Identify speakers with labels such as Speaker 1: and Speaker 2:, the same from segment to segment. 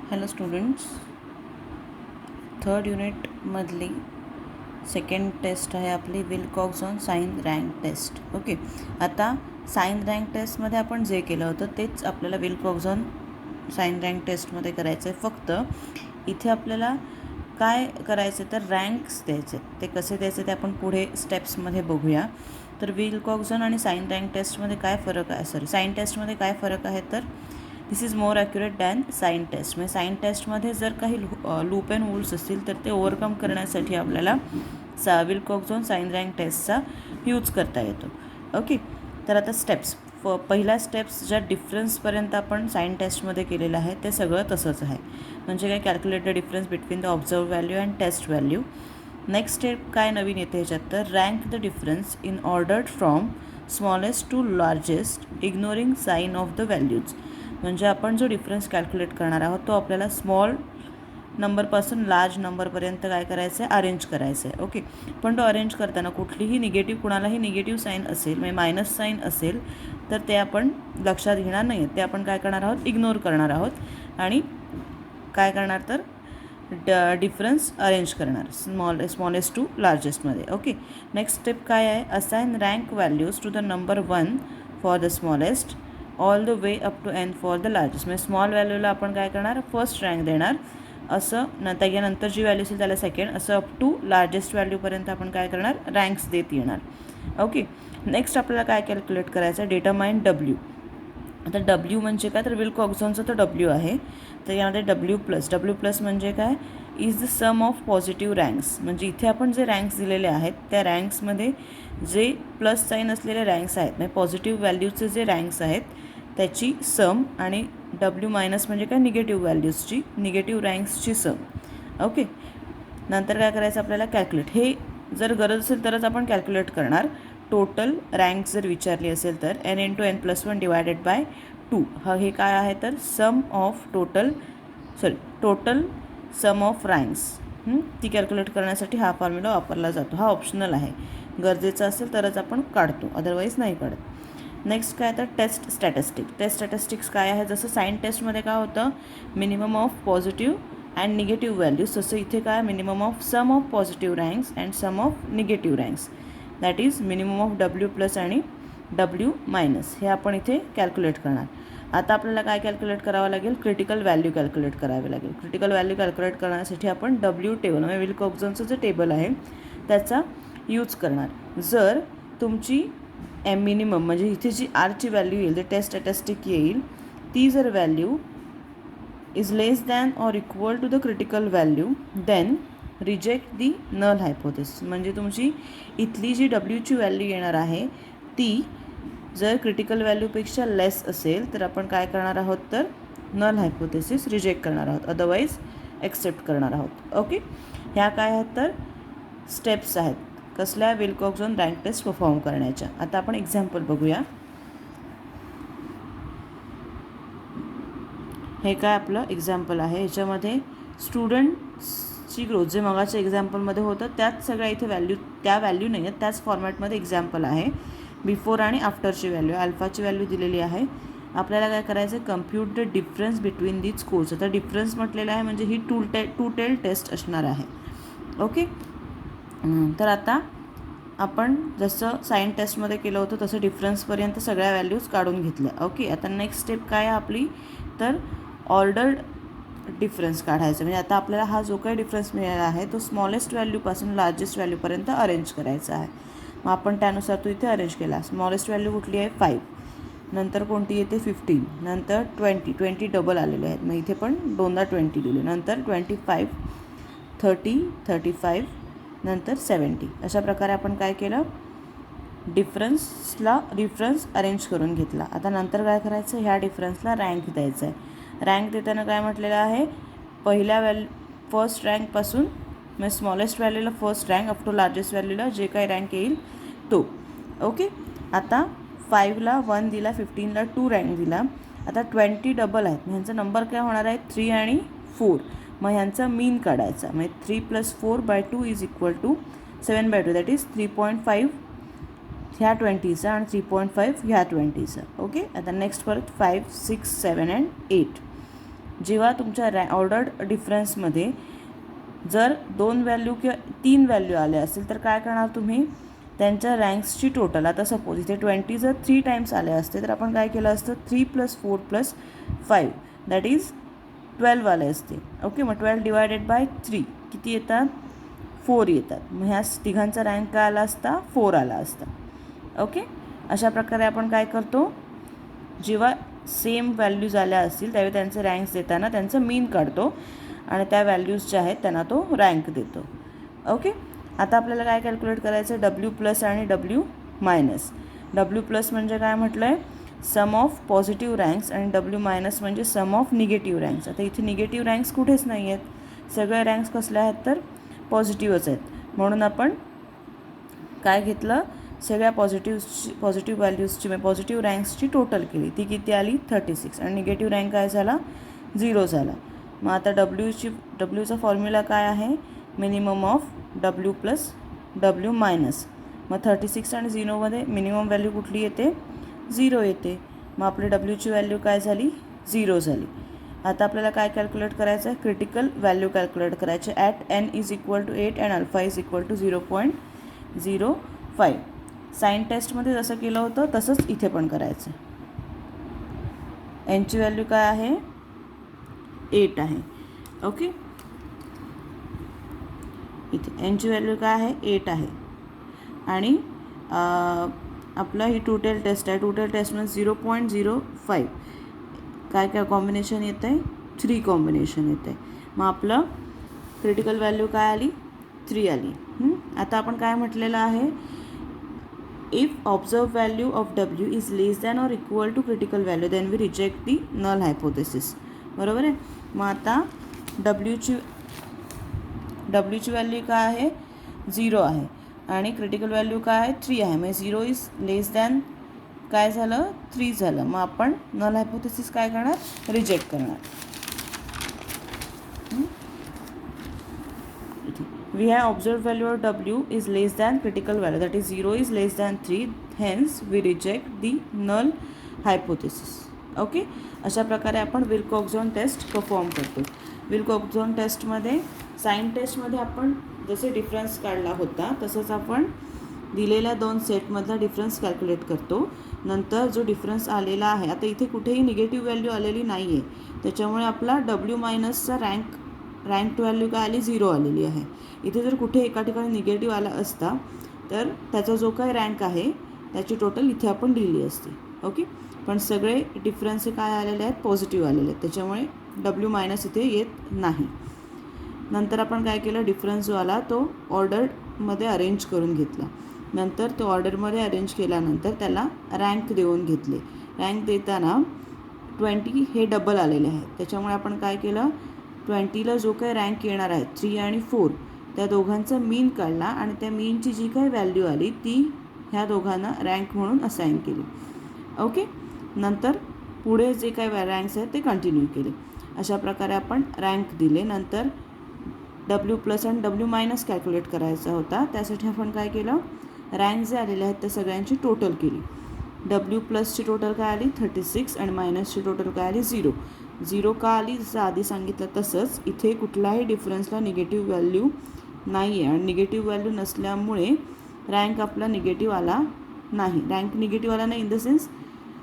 Speaker 1: Hello students, third युनिटमधली second test आहे आपली Wilcoxon sign rank test. Okay, आता साइन रँक टेस्टमध्ये आपण जे केलं होतं तेच आपल्याला विल्कॉक्सन साइन रँक टेस्टमध्ये करायचं आहे. फक्त इथे आपल्याला काय करायचं तर रँक्स द्यायचे. ते कसे द्यायचे ते आपण पुढे स्टेप्समध्ये बघूया. तर विल्कॉक्सन आणि साइन रँक टेस्टमध्ये काय फरक आहे, साइन टेस्टमध्ये काय फरक आहे तर this is more accurate than sign test. म्हणजे साइन टेस्टमध्ये जर काही लूप अँड होल्स असतील तर ते ओव्हरकम करण्यासाठी आपल्याला विल्कॉक्सन साइन रँक टेस्टचा यूज करता येतो. ओके, तर आता स्टेप्स. पहिल्या स्टेप्स ज्या डिफरन्सपर्यंत आपण साइन टेस्टमध्ये केलेलं आहे ते सगळं तसंच आहे. म्हणजे काय, calculate the difference between the observe value and test value. Next step काय नवीन येते ह्याच्यात तर rank the difference in order from smallest to largest ignoring sign of the values. म्हणजे आपण जो डिफरन्स कॅल्क्युलेट करणार आहोत तो आपल्याला स्मॉल नंबरपासून लार्ज नंबरपर्यंत काय करायचं आहे, अरेंज करायचं आहे. ओके, पण तो अरेंज करताना कुठलीही निगेटिव्ह, कुणालाही निगेटिव्ह साईन असेल म्हणजे मायनस साईन असेल तर ते आपण लक्षात घेणार नाही. ते आपण काय करणार आहोत, इग्नोर करणार आहोत आणि काय करणार तर डिफरन्स अरेंज करणार स्मॉलेस्ट टू लार्जेस्टमध्ये. ओके, नेक्स्ट स्टेप काय आहे, assign rank values to the number 1 for the smallest all the way up to N for the largest. म्हणजे स्मॉल व्हॅल्यूला आपण काय करणार, फर्स्ट रँक देणार असं, त्याच्यानंतर जी व्हॅल्यू असेल त्याला सेकंड, असं अप टू लार्जेस्ट व्हॅल्यूपर्यंत आपण काय करणार, रँक्स देत येणार. ओके, नेक्स्ट आपल्याला काय कॅल्क्युलेट करायचं आहे, डिटरमाइन डब्ल्यू. आता डब्ल्यू म्हणजे काय तर विल्कॉक्सनचं तर डब्ल्यू आहे, तर यामध्ये डब्ल्यू प्लस म्हणजे काय, is the sum of positive ranks. म्हणजे इथे आपण जे रँक्स दिलेले आहेत त्या रँक्समध्ये जे प्लस साईन असलेले रँक्स आहेत म्हणजे पॉझिटिव्ह व्हॅल्यूजचे जे रँक्स आहेत त्याची सम, आणि डब्ल्यू मायनस म्हणजे काय, निगेटिव्ह व्हॅल्यूजची, निगेटिव्ह रँक्सची सम. ओके, नंतर काय करायचं आपल्याला, कॅल्क्युलेट. हे जर गरज असेल तरच आपण कॅल्क्युलेट करणार. टोटल रँक जर विचारली असेल तर N into N plus 1 divided by 2. हे काय आहे तर sum of total sum of ranks. ती कॅल्क्युलेट करण्यासाठी हा फॉर्म्युला वापरला जातो. हा ऑप्शनल आहे, गरजेचा असेल तरच आपण काढतो, अदरवाईज नाही काढत. नेक्स्ट काय तर टेस्ट स्टॅटिस्टिक्स काय आहे, जसं साइन टेस्टमध्ये काय होतं, minimum of positive and negative values, तसं इथे काय, minimum of sum of positive ranks and sum of negative ranks, that is minimum of W plus आणि डब्ल्यू मायनस. हे आपण इथे कॅल्क्युलेट करणार. आता आपल्याला काय कॅल्क्युलेट करावं लागेल, क्रिटिकल व्हॅल्यू कॅल्क्युलेट करावी लागेल. क्रिटिकल व्हॅल्यू कॅल्क्युलेट करण्यासाठी आपण डब्ल्यू टेबल म्हणजे विल्कॉक्सनचं जे टेबल आहे त्याचा यूज करणार. जर तुमची मिनिमम म्हणजे इथे जी आरची व्हॅल्यू येईल, जे टेस्ट स्टॅटिस्टिक येईल, ती जर value is less than or equal to the critical value then reject the null hypothesis. म्हणजे तुमची इथली जी डब्ल्यूची व्हॅल्यू येणार आहे ती जर क्रिटिकल व्हॅल्यूपेक्षा लेस असेल तर आपण काय करणार आहोत तर नल हायपोथेसिस रिजेक्ट करणार आहोत, अदरवाईज ॲक्सेप्ट करणार आहोत. ओके, ह्या काय आहेत तर स्टेप्स आहेत कसल्या, विल्कॉक्सन रँक टेस्ट परफॉर्म करण्याच्या. आता आपण एक्झाम्पल बघूया. हे काय आपलं एक्झाम्पल आहे, ह्याच्यामध्ये स्टुडंट्सची ग्रोथ जे मगाच्या एक्झाम्पलमध्ये होतं त्याच सगळ्या इथे व्हॅल्यू, त्या व्हॅल्यू नाही आहेत, त्याच फॉर्मॅटमध्ये एक्झाम्पल आहे. बिफोर आणि आफ्टरची व्हॅल्यू, अल्फाची व्हॅल्यू दिलेली आहे. आपल्याला काय करायचं आहे, compute the difference between these scores. आता डिफरन्स म्हटलेलं आहे म्हणजे ही टू टेल टेस्ट असणार आहे. ओके, तर आता आपण जसं साइन टेस्टमध्ये केलं होतं तसं डिफरन्सपर्यंत सगळ्या व्हॅल्यूज काढून घेतल्या. ओके, आता नेक्स्ट स्टेप काय आहे आपली तर ऑर्डर्ड डिफरन्स काढायचा. म्हणजे आता आपल्याला हा जो काही डिफरन्स मिळाला आहे तो स्मॉलेस्ट व्हॅल्यूपासून लार्जेस्ट व्हॅल्यूपर्यंत अरेंज करायचा आहे. मग आपण त्यानुसार तो इथे अरेंज केला. स्मॉलेस्ट व्हॅल्यू कुठली आहे 5, नंतर कोणती येते 15, नंतर 20 डबल आलेले आहेत, मग इथे पण दोनदा 20 दिले, नंतर 25, 30, 35, नंतर 70. अशा प्रकारे आपण काय केलं, डिफरन्स अरेंज करून घेतला. आता नंतर काय करायचं, ह्या डिफरन्सला रँक द्यायचा आहे. रँक देताना काय म्हटलेलं आहे, पहिल्या फर्स्ट रँकपासून म्हणजे स्मॉलेस्ट व्हॅल्यूला first rank up to largest व्हॅल्यूला जे काही रँक येईल तो. ओके, आता 5ला 1 दिला, 15ला 2 रँक दिला. आता 20 डबल आहेत, ह्यांचा नंबर काय होणार आहे 3 आणि 4. मग ह्यांचा मीन काढायचा. म्हणजे 3 + 4/2 is equal to 7/2, that is 3.5 ह्या 20चा आणि 3.5 ह्या 20चा. ओके, आता नेक्स्ट परत 5, 6, 7 and 8. जेव्हा तुमच्या ऑर्डर्ड डिफरन्समध्ये जर 2 व्हॅल्यू किंवा 3 व्हॅल्यू आले असेल तर काय करणार तुम्ही, त्यांच्या रँक्सची टोटल. आता सपोज इथे 20 जर 3 टाइम्स आले असते तर आपण काय केलं असतं, 3 + 4 + 5 दॅट इज 12 आले असते. ओके, मग 12 डिवायडेड बाय 3 किती येतात, 4 येतात. मग ह्या तिघांचा रँक काय आला असता, 4 आला असता. ओके, अशा प्रकारे आपण काय करतो, जेव्हा सेम व्हॅल्यूज आल्या असतील त्यावेळी त्यांचे रँक्स देताना त्यांचं मीन काढतो आणि त्या व्हॅल्यूज ज्या आहेत त्यांना तो रँक देतो. ओके, आता आपल्याला काय कॅल्क्युलेट करायचं आहे, डब्ल्यू प्लस आणि डब्ल्यू मायनस. डब्ल्यू प्लस म्हणजे काय म्हटलं आहे, सम ऑफ पॉझिटिव्ह रँक्स, आणि डब्ल्यू मायनस म्हणजे सम ऑफ निगेटिव्ह रँक्स. आता इथे निगेटिव्ह रँक्स कुठेच नाही आहेत, सगळे रँक्स कसले आहेत तर पॉझिटिव्हच आहेत. म्हणून आपण काय घेतलं, सगळ्या पॉझिटिव्ह व्हॅल्यूजची पॉझिटिव्ह रँक्सची टोटल केली, ती किती आली 36, आणि निगेटिव्ह रँक काय झाला 0 झाला. मग आता डब्ल्यूचा फॉर्म्युला काय आहे, minimum of W plus W minus. मग 36 आणि 0मध्ये मिनिमम व्हॅल्यू कुठली येते, 0 येते. मग आपली डब्ल्यूची व्हॅल्यू काय झाली, 0 झाली. आता आपल्याला काय कॅल्क्युलेट करायचं आहे, क्रिटिकल व्हॅल्यू कॅल्क्युलेट करायचे. At n = 8 and alpha = 0.05. Sign टेस्टमध्ये जसं केलं होतं तसंच इथे पण करायचं. एनची व्हॅल्यू काय आहे, 8 आहे. ओके, इथे एनची व्हॅल्यू काय आहे, 8 आहे. आणि आपलं ही टोटल टेस्ट आहे. टोटल टेस्टमध्ये 0.05 काय काय कॉम्बिनेशन येतं आहे, 3 कॉम्बिनेशन येतं आहे. मग आपलं क्रिटिकल व्हॅल्यू काय आली, 3 आली. आता आपण काय म्हटलेलं आहे, if observe value of W is less than or equal to critical value then we reject the null hypothesis. बरोबर आहे. मग आता डब्ल्यूची व्हॅल्यू काय आहे, 0 आहे, आणि क्रिटिकल व्हॅल्यू काय आहे, 3 आहे. मग 0 इज लेस दॅन काय झालं, 3 झालं. मग आपण नल हायपोथेसिस काय करणार, रिजेक्ट करणार. We have observed value of W is less than critical value, that is 0 is less than 3, hence we reject the null hypothesis. Okay, अशा प्रकारे आपण विल्कोक्झॉन टेस्ट परफॉर्म करतो. विल्कोक्झॉन टेस्टमध्ये साइन टेस्टमध्ये आपण जसे डिफरन्स काढला होता तसंच आपण दिलेल्या 2 सेटमधला डिफरन्स कॅल्क्युलेट करतो. नंतर जो डिफरन्स आलेला आहे, आता इथे कुठेही निगेटिव्ह व्हॅल्यू आलेली नाही आहे, त्याच्यामुळे आपला डब्ल्यू मायनसचा रँक व्हॅल्यू काय आली, 0 आलेली आहे. इथे जर कुठे एका ठिकाणी निगेटिव्ह आला असता तर त्याचा जो काय रँक आहे त्याची टोटल इथे आपण लिहिली असते. ओके, पण सगळे डिफरन्स हे काय आलेले आहेत, पॉझिटिव्ह आलेले आहेत, त्याच्यामुळे डब्ल्यू मायनस इथे येत नाही. नंतर आपण काय केलं, डिफरन्स जो आला तो ऑर्डरमध्ये अरेंज करून घेतला. नंतर तो ऑर्डरमध्ये अरेंज केल्यानंतर त्याला रँक देऊन घेतले. रँक देताना 20 हे डबल आलेले आहेत, त्याच्यामुळे आपण काय केलं, 20ला जो काही रँक येणार आहे 3 आणि 4 त्या दोघांचा मीन काढला आणि त्या मीनची जी काही व्हॅल्यू आली ती ह्या दोघांना रँक म्हणून असाइन केली. ओके, नंतर पुढे जे काही रँक्स आहेत ते कंटिन्यू केले. अशा प्रकारे आपण रँक दिले. नंतर डब्ल्यू प्लस आणि डब्ल्यू मायनस कॅल्क्युलेट करायचा होता, त्यासाठी आपण काय केलं, रँक जे आलेले आहेत त्या सगळ्यांची टोटल केली. डब्ल्यू प्लसची टोटल काय आली 36 आणि मायनसची टोटल काय आली 0 का आली, जसं आधी सांगितलं तसंच इथे कुठल्याही डिफरन्सला निगेटिव्ह व्हॅल्यू नाही आहे, आणि निगेटिव्ह व्हॅल्यू नसल्यामुळे रँक आपला निगेटिव्ह आला नाही. रँक निगेटिव्ह आला नाही इन द सेन्स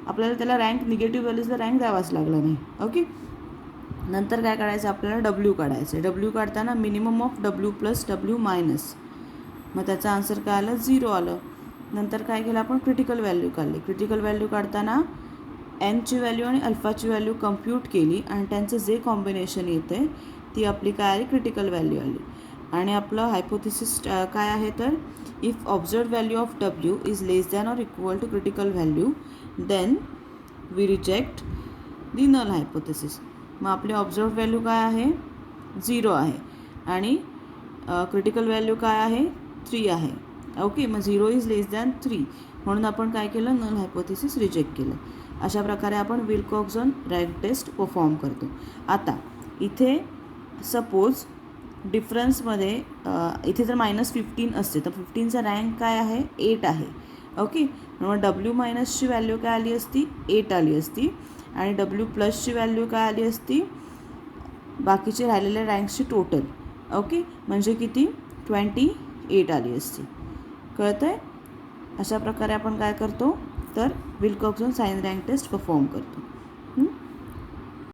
Speaker 1: आपल्याला त्याला रँक निगेटिव्ह व्हॅल्यूजला रँक द्यावाच लागला नाही. ओके, नंतर काय काढायचं, आपल्याला डब्ल्यू काढायचं आहे. डब्ल्यू काढताना minimum of W plus W minus, मग त्याचा आन्सर काय आलं, 0 आलं. नंतर काय केलं, आपण क्रिटिकल व्हॅल्यू काढली. क्रिटिकल व्हॅल्यू काढताना एनची व्हॅल्यू आणि अल्फाची व्हॅल्यू कम्प्यूट केली आणि त्यांचं जे कॉम्बिनेशन येते ती आपली काय आली, क्रिटिकल व्हॅल्यू आली. आणि आपलं हायपोथेसिस काय आहे तर, if observe value of W is less than or equal to critical value then we reject the null hypothesis. मग आपली ऑब्झर्व व्हॅल्यू काय आहे, 0 आहे, आणि क्रिटिकल व्हॅल्यू काय आहे, 3 आहे. ओके, मग 0 इज लेस दॅन 3 म्हणून आपण काय केलं, नल हायपोथेसिस रिजेक्ट केलं. अशा प्रकारे आपण विल्कोक्झॉन रँक टेस्ट परफॉर्म करतो. आता इथे सपोज डिफरन्समध्ये इथे जर -15 असते तर 15चा रँक काय आहे, 8 आहे. ओके, मग डब्ल्यू मायनसची व्हॅल्यू काय आली असती, 8 आली असती, आणि डब्ल्यू प्लसची व्हॅल्यू काय आली असती, बाकीचे राहिलेल्या रँक्सची टोटल. ओके, म्हणजे किती 28 आली असती. कळतं आहे? अशा प्रकारे आपण काय करतो तर Wilcoxon sign rank test perform करतो.